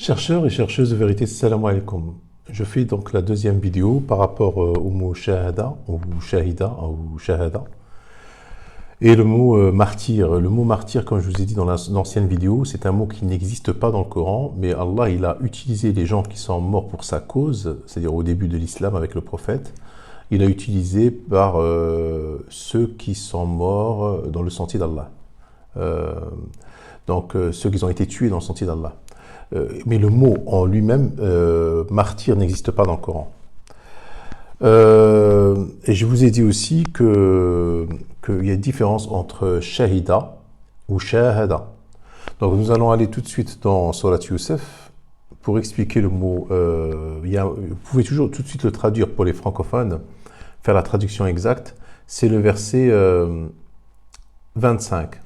Chercheurs et chercheuses de vérité, salam alaikum. Je fais donc la deuxième vidéo par rapport au mot shahada ou shahida ou shahada et le mot martyr. Le mot martyr, comme je vous ai dit dans l'ancienne vidéo, c'est un mot qui n'existe pas dans le Coran, mais Allah il a utilisé les gens qui sont morts pour sa cause, c'est-à-dire au début de l'islam avec le prophète. Il a utilisé par ceux qui sont morts dans le sentier d'Allah. Donc ceux qui ont été tués dans le sentier d'Allah. Mais le mot en lui-même, martyr, n'existe pas dans le Coran. Et je vous ai dit aussi qu'il y a une différence entre shahida ou shahada. Donc nous allons aller tout de suite dans Surat Youssef pour expliquer le mot. Vous pouvez toujours tout de suite le traduire pour les francophones, faire la traduction exacte. C'est le verset 25.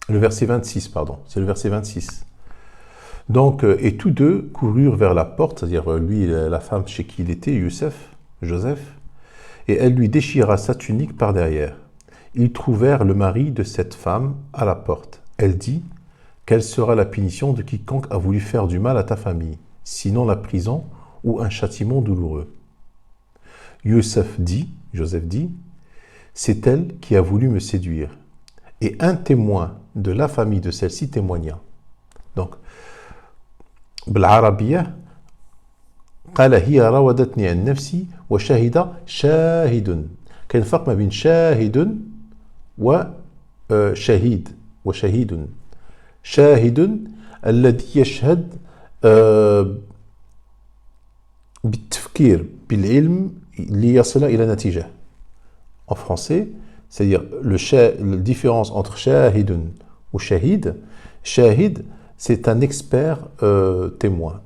Le verset 26, pardon, c'est le verset 26. Donc, et tous deux coururent vers la porte, c'est-à-dire lui et la femme chez qui il était, Joseph, et elle lui déchira sa tunique par derrière. Ils trouvèrent le mari de cette femme à la porte. Elle dit, « Quelle sera la punition de quiconque a voulu faire du mal à ta famille, sinon la prison ou un châtiment douloureux ?» Joseph dit, « C'est elle qui a voulu me séduire. » Et un témoin de la famille de celle-ci témoigna. Donc, بالعربية قال هي راودتني عن نفسي وشهد شاهد. كاين فرق ما بين شاهد وشهيد وشهيد. شاهد الذي يشهد بالتفكير بالعلم ليصل إلى نتيجة. En français, c'est-à-dire la différence entre shahidun ou shahid. Shahid, c'est un expert témoin.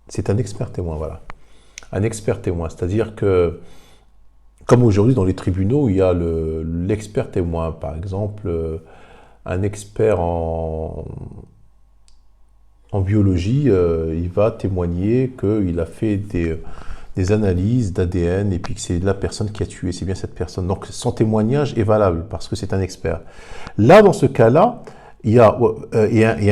C'est un expert témoin, voilà. Un expert témoin, c'est-à-dire que, comme aujourd'hui dans les tribunaux, il y a l'expert témoin. Par exemple, un expert en biologie, il va témoigner qu'il a fait des analyses d'ADN et puis que c'est la personne qui a tué, c'est bien cette personne. Donc son témoignage est valable parce que c'est un expert. Là, dans ce cas-là, il y a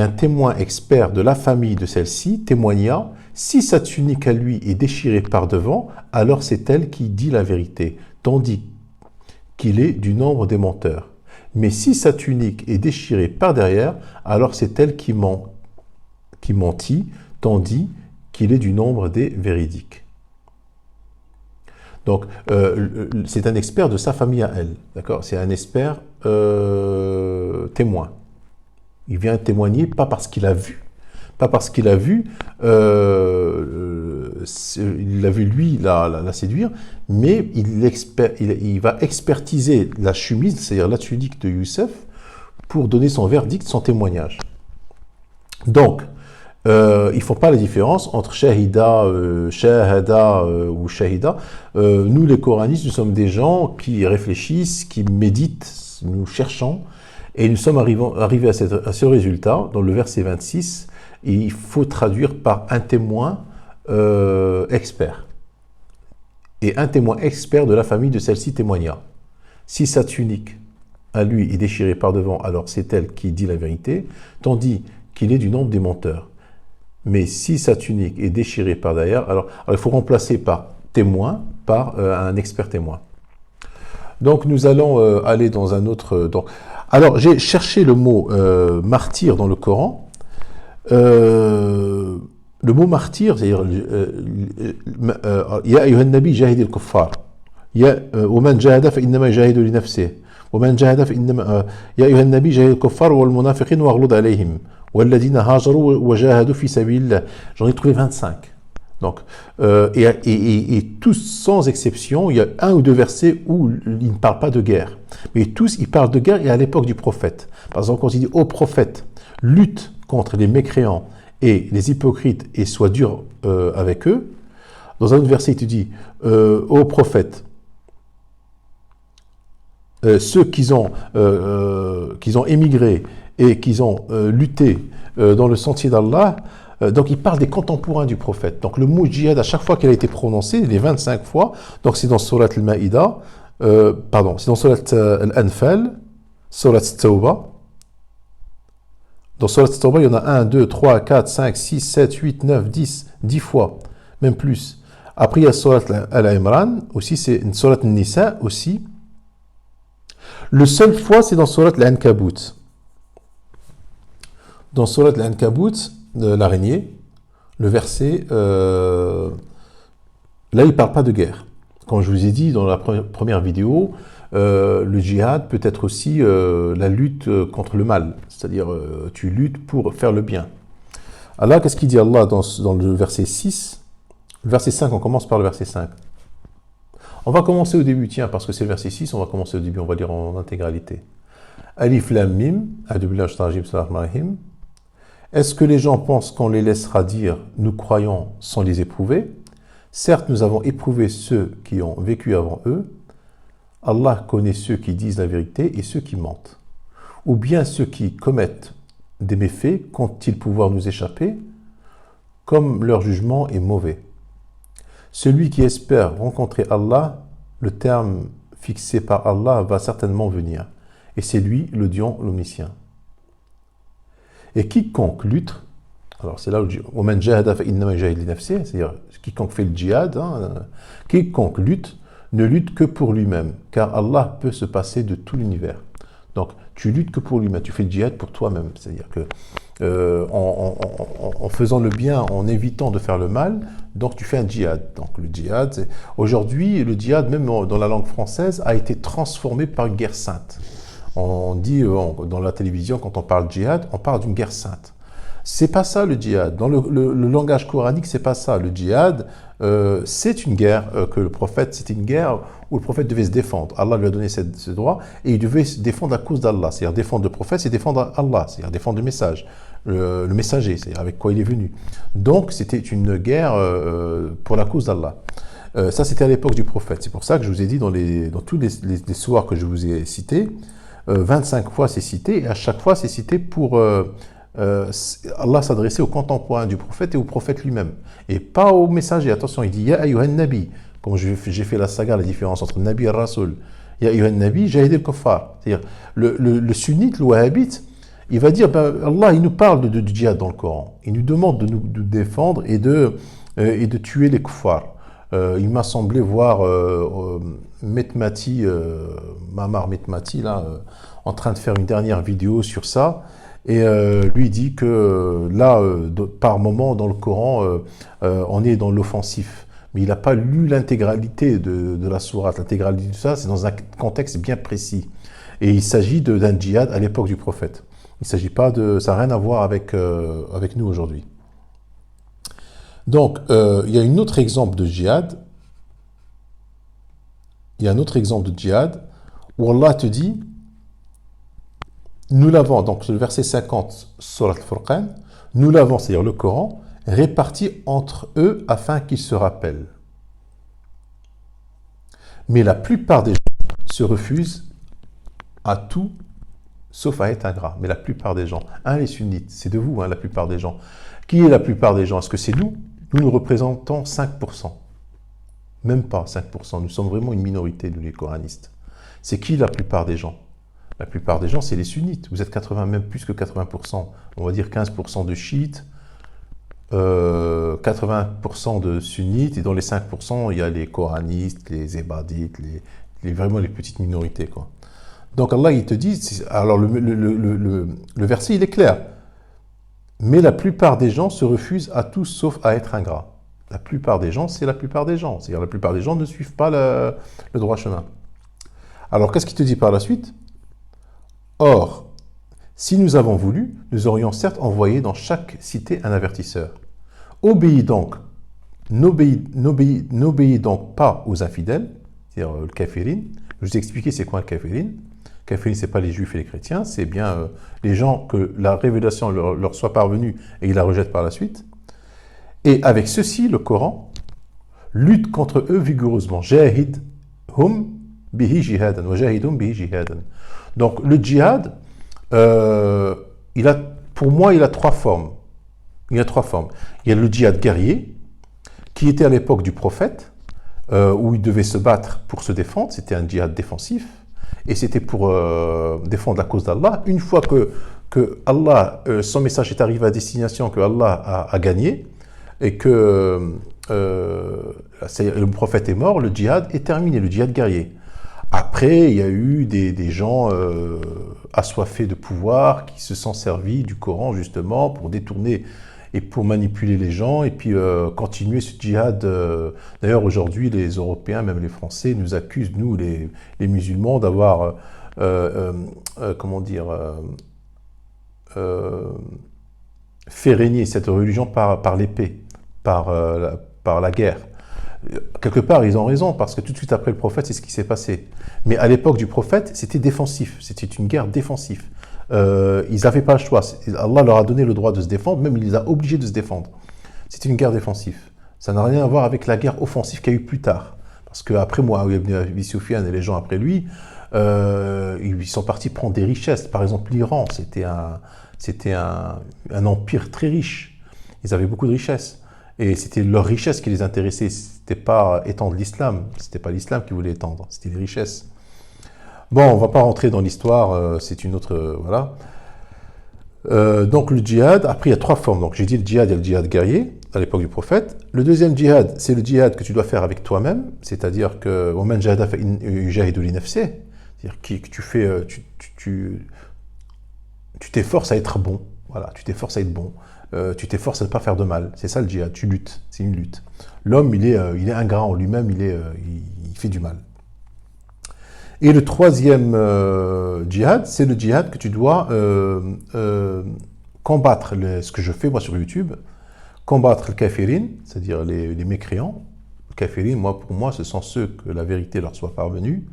un témoin expert de la famille de celle-ci témoigna, si sa tunique à lui est déchirée par devant, alors c'est elle qui dit la vérité, tandis qu'il est du nombre des menteurs. Mais si sa tunique est déchirée par derrière, alors c'est elle qui mentit, tandis qu'il est du nombre des véridiques. Donc, c'est un expert de sa famille à elle, d'accord? C'est un expert témoin. Il vient témoigner pas parce qu'il a vu, il a vu lui la séduire, mais il va expertiser la chemise, c'est-à-dire la tunique de Youssef, pour donner son verdict, son témoignage. Donc, ils ne font pas la différence entre shahida, shahada ou shahida. Nous, les coranistes, nous sommes des gens qui réfléchissent, qui méditent, nous cherchons, et nous sommes arrivés à ce résultat, dans le verset 26, et il faut traduire par un témoin expert. Et un témoin expert de la famille de celle-ci témoigna. Si sa tunique, à lui, est déchirée par devant, alors c'est elle qui dit la vérité, tandis qu'il est du nombre des menteurs. Mais si sa tunique est déchirée par derrière, alors il faut remplacer par témoin, par un expert témoin. Donc nous allons aller dans un autre... alors j'ai cherché le mot martyr dans le Coran. Le mot martyr, c'est-à-dire Ya ayyuhan nabi jahid al-kuffar. Wa man jahada fa innama jahidu li nafsihi. Wa man jahada fa innama Ya ayyuhan nabi jahid al-kuffar wal munafiqin waghlud alayhim. J'en ai trouvé 25. Donc, et tous, sans exception, il y a un ou deux versets où ils ne parlent pas de guerre. Mais tous, ils parlent de guerre et à l'époque du prophète. Par exemple, quand il dit « Ô prophète, lutte contre les mécréants et les hypocrites et sois dur avec eux », dans un autre verset, il te dit « Ô prophète, ceux qui ont émigré et qui ont lutté dans le sentier d'Allah », donc il parle des contemporains du prophète. Donc le mot djihad, à chaque fois qu'il a été prononcé, les 25 fois, donc c'est dans Surat al-Ma'ida, c'est dans Surat al-Anfal, Surat al-Tawbah, Dans Surat At-Tawbah, il y en a 1, 2, 3, 4, 5, 6, 7, 8, 9, 10 fois, même plus. Après, il y a Surat Al-Imran, aussi, c'est une Surat Al-Nisa aussi. Le seul fois, c'est dans Surat Al-Ankabut. Dans Surat Al-Ankabut, l'araignée, le verset, là, il ne parle pas de guerre. Comme je vous ai dit dans la première vidéo, le djihad peut être aussi la lutte contre le mal, c'est-à-dire tu luttes pour faire le bien. Allah, qu'est-ce qu'il dit Allah dans le verset 6? Le verset 5, on commence par le verset 5. On va commencer au début, tiens, parce que c'est le verset 6, on va commencer au début, on va lire en intégralité. Alif Lam Mim, est-ce que les gens pensent qu'on les laissera dire « nous croyons » sans les éprouver? Certes, nous avons éprouvé ceux qui ont vécu avant eux. Allah connaît ceux qui disent la vérité et ceux qui mentent. Ou bien ceux qui commettent des méfaits, comptent-ils pouvoir nous échapper? Comme leur jugement est mauvais. Celui qui espère rencontrer Allah, le terme fixé par Allah va certainement venir. Et c'est lui, l'audient, l'omniscient. Et quiconque lutte, alors c'est là où c'est-à-dire quiconque fait le djihad, quiconque lutte, ne lutte que pour lui-même, car Allah peut se passer de tout l'univers. Donc, tu luttes que pour lui-même, tu fais le djihad pour toi-même. C'est-à-dire que en faisant le bien, en évitant de faire le mal, donc tu fais un djihad. Donc le djihad, aujourd'hui, le djihad, même dans la langue française, a été transformé par une guerre sainte. On dit dans la télévision, quand on parle djihad, on parle d'une guerre sainte. C'est pas ça le djihad. Dans le langage coranique, c'est pas ça. Le djihad, c'est une guerre que le prophète, c'était une guerre où le prophète devait se défendre. Allah lui a donné ce droit et il devait se défendre à cause d'Allah. C'est-à-dire défendre le prophète, c'est défendre Allah, c'est-à-dire défendre le message, le messager, c'est-à-dire avec quoi il est venu. Donc c'était une guerre pour la cause d'Allah. Ça, c'était à l'époque du prophète. C'est pour ça que je vous ai dit dans tous les soirs que je vous ai cités, 25 fois c'est cité, et à chaque fois c'est cité pour Allah s'adressait aux contemporains du prophète et au prophète lui-même, et pas au messager. Attention, il dit Ya ayyuhan nabi, comme j'ai fait la saga, la différence entre Nabi et Rasoul. Ya ayyuhan nabi, jahid al-kuffar. C'est-à-dire, le sunnite, le wahhabite, il va dire Allah, il nous parle de djihad dans le Coran, il nous demande de nous défendre et de tuer les kuffars. Il m'a semblé voir Metmati, Mamar Metmati, là, en train de faire une dernière vidéo sur ça. Et lui dit que là, par moment dans le Coran, on est dans l'offensif. Mais il n'a pas lu l'intégralité de la sourate. L'intégralité de ça, c'est dans un contexte bien précis. Et il s'agit d'un djihad à l'époque du prophète. Il ne s'agit pas de... Ça n'a rien à voir avec nous aujourd'hui. Donc, il y a un autre exemple de djihad. Il y a un autre exemple de djihad où Allah te dit, nous l'avons, donc le verset 50, Surat Al-Furqan, nous l'avons, c'est-à-dire le Coran, réparti entre eux afin qu'ils se rappellent. Mais la plupart des gens se refusent à tout, sauf à être ingrats. Mais la plupart des gens, les sunnites, c'est de vous, la plupart des gens. Qui est la plupart des gens? Est-ce que c'est nous? Nous représentons 5%. Même pas 5%. Nous sommes vraiment une minorité, nous les coranistes. C'est qui la plupart des gens? La plupart des gens, c'est les sunnites. Vous êtes 80, même plus que 80%. On va dire 15% de chiites, 80% de sunnites, et dans les 5%, il y a les coranistes, les ébadites, vraiment les petites minorités, quoi. Donc Allah, il te dit, alors le verset, il est clair. Mais la plupart des gens se refusent à tout sauf à être ingrats. La plupart des gens, c'est la plupart des gens. C'est-à-dire la plupart des gens ne suivent pas le droit chemin. Alors, qu'est-ce qu'il te dit par la suite? Or, si nous avons voulu, nous aurions certes envoyé dans chaque cité un avertisseur. Obéis donc, n'obéis donc pas aux infidèles, c'est-à-dire le kafirin. Je vous ai expliqué c'est quoi un kafirin. Kafirin, ce n'est pas les juifs et les chrétiens, c'est bien les gens que la révélation leur soit parvenue et ils la rejettent par la suite. Et avec ceci, le Coran lutte contre eux vigoureusement. Jahidhum bihi jihadan wa jahidhum bihi jihadan. Donc le djihad, pour moi, il a trois formes. Il y a trois formes. Il y a le djihad guerrier, qui était à l'époque du prophète, où il devait se battre pour se défendre. C'était un djihad défensif, et c'était pour défendre la cause d'Allah. Une fois que que Allah, son message est arrivé à destination, que Allah a gagné, et que le prophète est mort, le djihad est terminé, le djihad guerrier. Après, il y a eu des gens assoiffés de pouvoir qui se sont servis du Coran justement pour détourner et pour manipuler les gens et puis continuer ce djihad. D'ailleurs, aujourd'hui, les Européens, même les Français, nous accusent, nous, les musulmans, d'avoir, comment dire, fait régner cette religion par l'épée, par la guerre. Quelque part, ils ont raison, parce que tout de suite après le prophète, c'est ce qui s'est passé. Mais à l'époque du prophète, c'était défensif, c'était une guerre défensive. Ils n'avaient pas le choix. Allah leur a donné le droit de se défendre, même il les a obligés de se défendre. C'était une guerre défensive. Ça n'a rien à voir avec la guerre offensive qu'il y a eu plus tard. Parce qu'après Muawiyah ibn Abi Sufyan et les gens après lui, ils sont partis prendre des richesses. Par exemple, l'Iran, c'était un empire très riche. Ils avaient beaucoup de richesses. Et c'était leur richesse qui les intéressait. C'était pas étendre l'islam. C'était pas l'islam qui voulait étendre. C'était les richesses. Bon, on va pas rentrer dans l'histoire. C'est une autre... voilà. Donc le djihad, après il y a 3 formes. Donc j'ai dit le djihad, il y a le djihad guerrier à l'époque du prophète. Le deuxième djihad, c'est le djihad que tu dois faire avec toi-même. C'est-à-dire que... c'est-à-dire que tu fais... tu t'efforces à être bon. Voilà, tu t'efforces à être bon. Tu t'efforces à ne pas faire de mal. C'est ça le djihad, tu luttes, c'est une lutte. L'homme, il est ingrat en lui-même, il fait du mal. Et le troisième djihad, c'est le djihad que tu dois combattre, ce que je fais moi sur YouTube, combattre le kafirin, c'est-à-dire les mécréants. Le kafirin, pour moi, ce sont ceux que la vérité leur soit parvenue,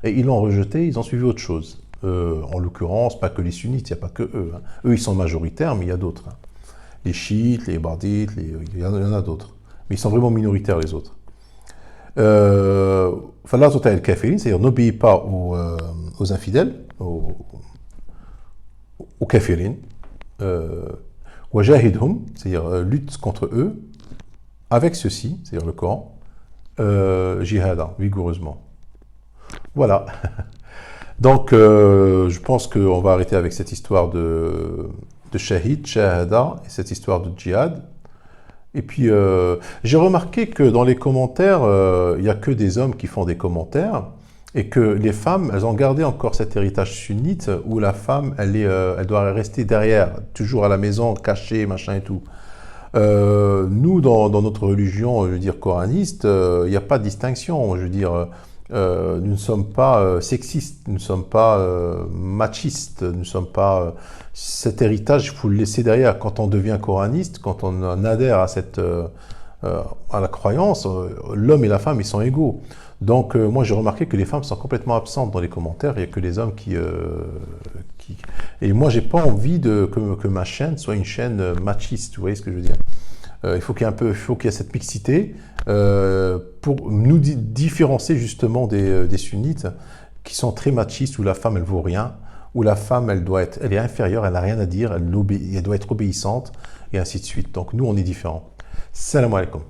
et ils l'ont rejeté, ils ont suivi autre chose. En l'occurrence, pas que les sunnites, il n'y a pas que eux. Hein. Eux, ils sont majoritaires, mais il y a d'autres. Hein. Les chiites, les bardites, il y en a d'autres. Mais ils sont vraiment minoritaires, les autres. Fala tuti' al-kafirin, c'est-à-dire n'obéis pas aux infidèles, aux kafirin. Wajahidhum, c'est-à-dire lutte contre eux, avec ceci, c'est-à-dire le Coran, jihada, vigoureusement. Voilà. Donc, je pense qu'on va arrêter avec cette histoire de shahid, shahada, et cette histoire de djihad. Et puis, j'ai remarqué que dans les commentaires, il n'y a que des hommes qui font des commentaires, et que les femmes, elles ont gardé encore cet héritage sunnite, où la femme, elle doit rester derrière, toujours à la maison, cachée, machin et tout. Nous, dans notre religion, je veux dire, coraniste, il n'y a pas de distinction, je veux dire... nous ne sommes pas sexistes, nous ne sommes pas machistes, nous ne sommes pas... cet héritage, il faut le laisser derrière. Quand on devient coraniste, quand on adhère à la croyance, l'homme et la femme, ils sont égaux. Donc moi, j'ai remarqué que les femmes sont complètement absentes dans les commentaires, il n'y a que les hommes qui... Et moi, j'ai pas envie que ma chaîne soit une chaîne machiste, vous voyez ce que je veux dire? Il faut qu'il y ait cette mixité pour nous différencier justement des sunnites qui sont très machistes, où la femme elle vaut rien, où la femme elle est inférieure, elle n'a rien à dire, elle doit être obéissante et ainsi de suite. Donc nous on est différents. Salam alaikum.